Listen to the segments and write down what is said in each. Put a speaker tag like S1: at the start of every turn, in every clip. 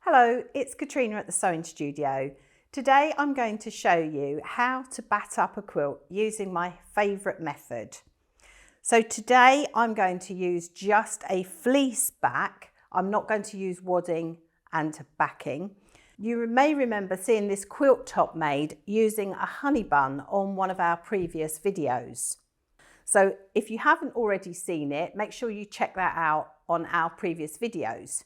S1: Hello, it's Katrina at the Sewing Studio. Today I'm going to show you how to bat up a quilt using my favourite method. So today I'm going to use just a fleece back. I'm not going to use wadding and backing. You may remember seeing this quilt top made using a honey bun on one of our previous videos. So if you haven't already seen it, make sure you check that out on our previous videos.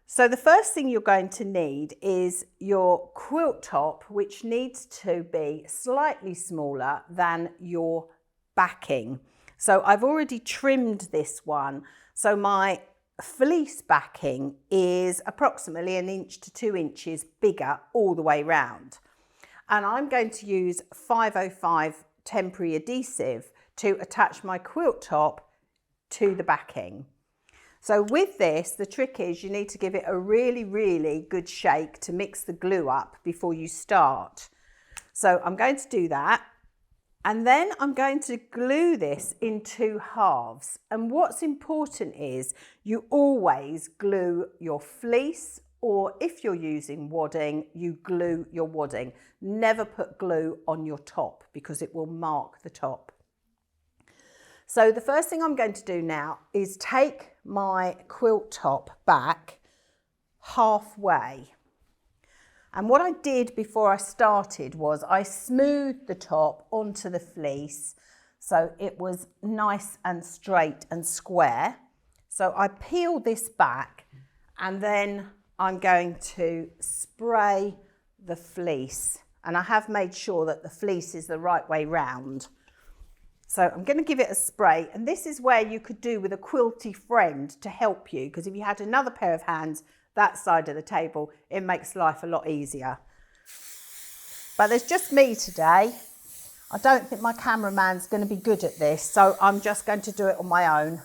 S1: So the first thing you're going to need is your quilt top, which needs to be slightly smaller than your backing. So I've already trimmed this one. So my fleece backing is approximately 1 inch to 2 inches bigger all the way round. And I'm going to use 505 temporary adhesive to attach my quilt top to the backing. So with this, the trick is you need to give it a really good shake to mix the glue up before you start. So I'm going to do that. And then I'm going to glue this in 2 halves. And what's important is you always glue your fleece, or if you're using wadding, you glue your wadding. Never put glue on your top because it will mark the top. So the first thing I'm going to do now is take my quilt top back halfway. And what I did before I started was I smoothed the top onto the fleece so it was nice and straight and square. So I peel this back and then I'm going to spray the fleece. And I have made sure that the fleece is the right way round. So I'm going to give it a spray, and this is where you could do with a quilty friend to help you, because if you had another pair of hands that side of the table, it makes life a lot easier. But there's just me today. I don't think my cameraman's going to be good at this, so I'm just going to do it on my own.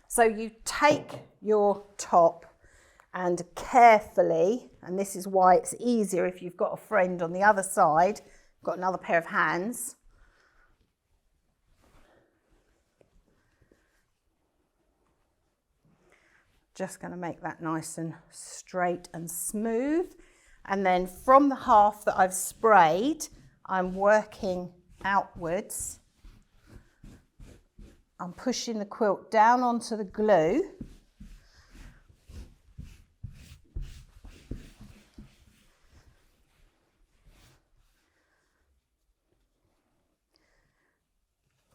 S1: So you take your top and carefully, and this is why it's easier if you've got a friend on the other side, got another pair of hands. Just going to make that nice and straight and smooth. And then from the half that I've sprayed, I'm working outwards. I'm pushing the quilt down onto the glue.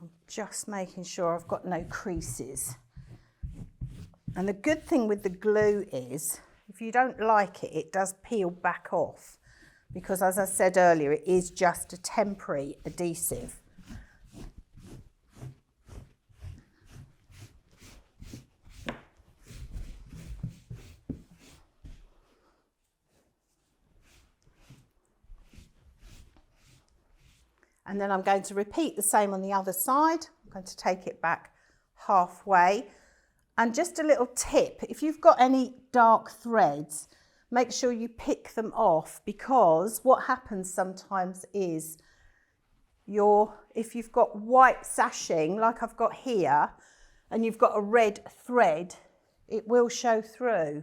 S1: I'm just making sure I've got no creases. And the good thing with the glue is, if you don't like it, it does peel back off, because as I said earlier, it is just a temporary adhesive. And then I'm going to repeat the same on the other side. I'm going to take it back halfway. And just a little tip, if you've got any dark threads, make sure you pick them off, because what happens sometimes is if you've got white sashing like I've got here, and you've got a red thread, it will show through.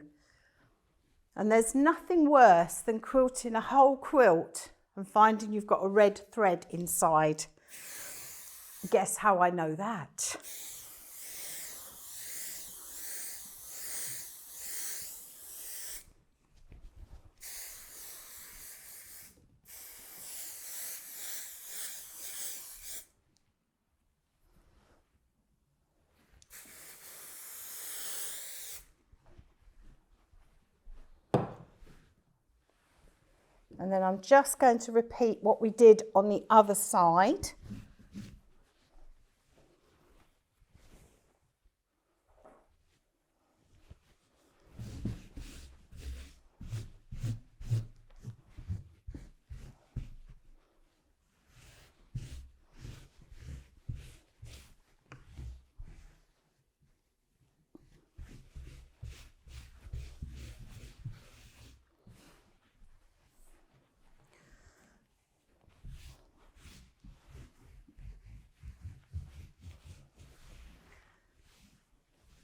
S1: And there's nothing worse than quilting a whole quilt and finding you've got a red thread inside. Guess how I know that? And then I'm just going to repeat what we did on the other side.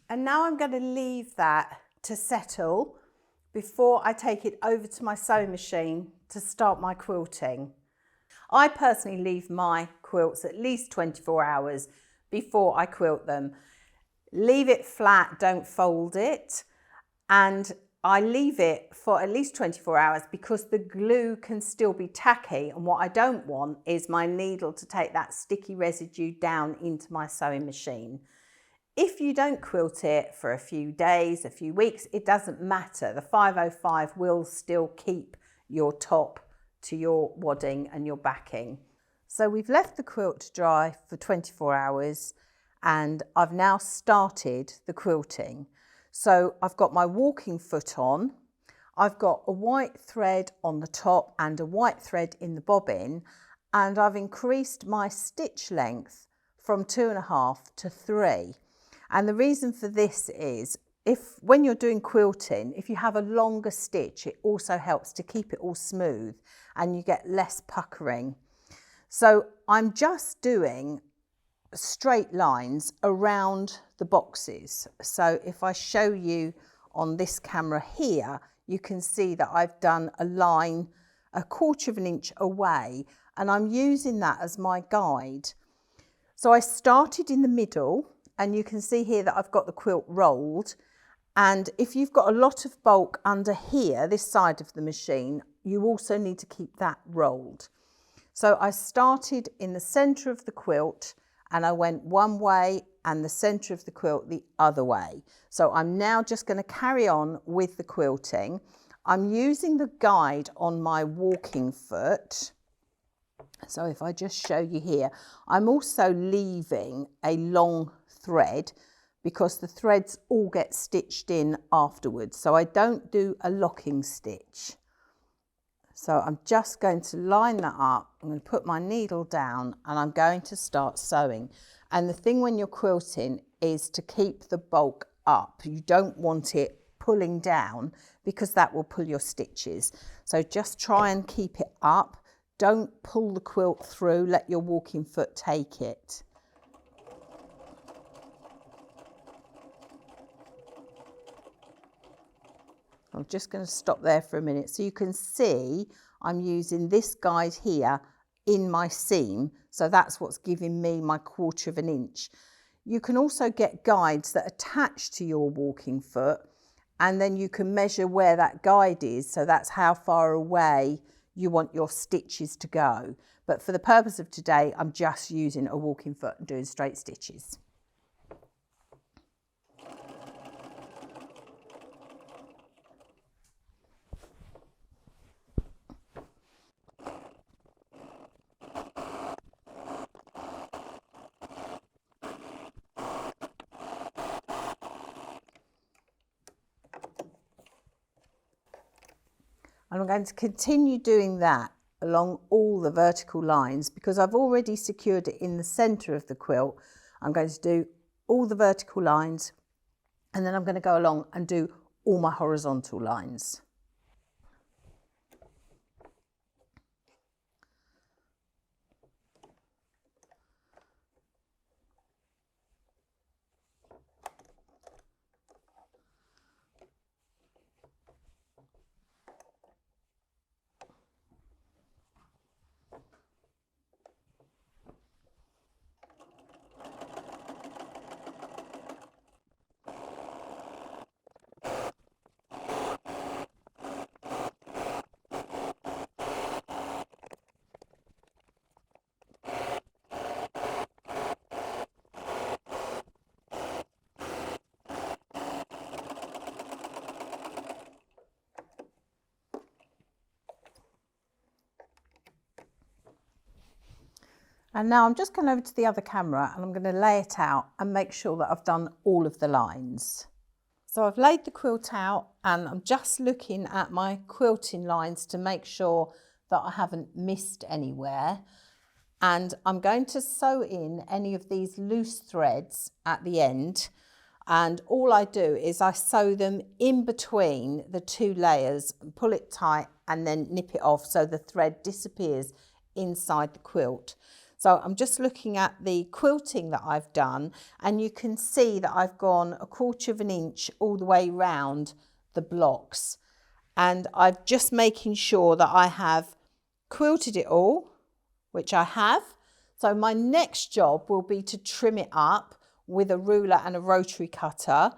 S1: And now I'm going to leave that to settle before I take it over to my sewing machine to start my quilting. I personally leave my quilts at least 24 hours before I quilt them. Leave it flat, don't fold it. And I leave it for at least 24 hours because the glue can still be tacky, and what I don't want is my needle to take that sticky residue down into my sewing machine. If you don't quilt it for a few days, a few weeks, it doesn't matter. The 505 will still keep your top to your wadding and your backing. So we've left the quilt to dry for 24 hours and I've now started the quilting. So I've got my walking foot on, I've got a white thread on the top and a white thread in the bobbin, and I've increased my stitch length from 2.5 to 3. And the reason for this is when you're doing quilting, if you have a longer stitch, it also helps to keep it all smooth and you get less puckering. So I'm just doing straight lines around the boxes. So if I show you on this camera here, you can see that I've done a line 1/4 inch away, and I'm using that as my guide. So I started in the middle, and you can see here that I've got the quilt rolled. And if you've got a lot of bulk under here, this side of the machine, you also need to keep that rolled. So I started in the center of the quilt and I went one way and the center of the quilt the other way. So I'm now just going to carry on with the quilting. I'm using the guide on my walking foot. So if I just show you here, I'm also leaving a long thread because the threads all get stitched in afterwards. So I don't do a locking stitch. So I'm just going to line that up. I'm going to put my needle down and I'm going to start sewing. And the thing when you're quilting is to keep the bulk up. You don't want it pulling down because that will pull your stitches. So just try and keep it up. Don't pull the quilt through, let your walking foot take it. I'm just going to stop there for a minute so you can see I'm using this guide here in my seam, so that's what's giving me my 1/4 inch. You can also get guides that attach to your walking foot and then you can measure where that guide is, so that's how far away you want your stitches to go. But for the purpose of today, I'm just using a walking foot and doing straight stitches. And I'm going to continue doing that along all the vertical lines because I've already secured it in the centre of the quilt. I'm going to do all the vertical lines and then I'm going to go along and do all my horizontal lines. And now I'm just going over to the other camera and I'm going to lay it out and make sure that I've done all of the lines. So I've laid the quilt out and I'm just looking at my quilting lines to make sure that I haven't missed anywhere. And I'm going to sew in any of these loose threads at the end. And all I do is I sew them in between the two layers and pull it tight and then nip it off so the thread disappears inside the quilt. So I'm just looking at the quilting that I've done, and you can see that I've gone 1/4 of an inch all the way round the blocks. And I'm just making sure that I have quilted it all, which I have. So my next job will be to trim it up with a ruler and a rotary cutter.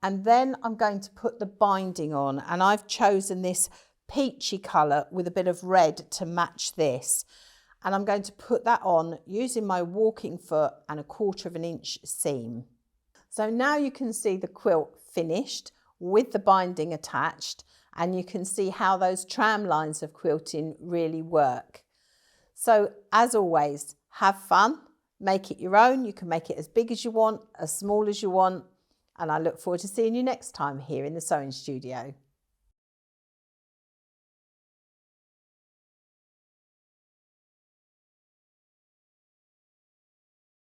S1: And then I'm going to put the binding on, and I've chosen this peachy colour with a bit of red to match this. And I'm going to put that on using my walking foot and 1/4 of an inch seam. So now you can see the quilt finished with the binding attached, and you can see how those tram lines of quilting really work. So as always, have fun, make it your own. You can make it as big as you want, as small as you want, and I look forward to seeing you next time here in the sewing studio.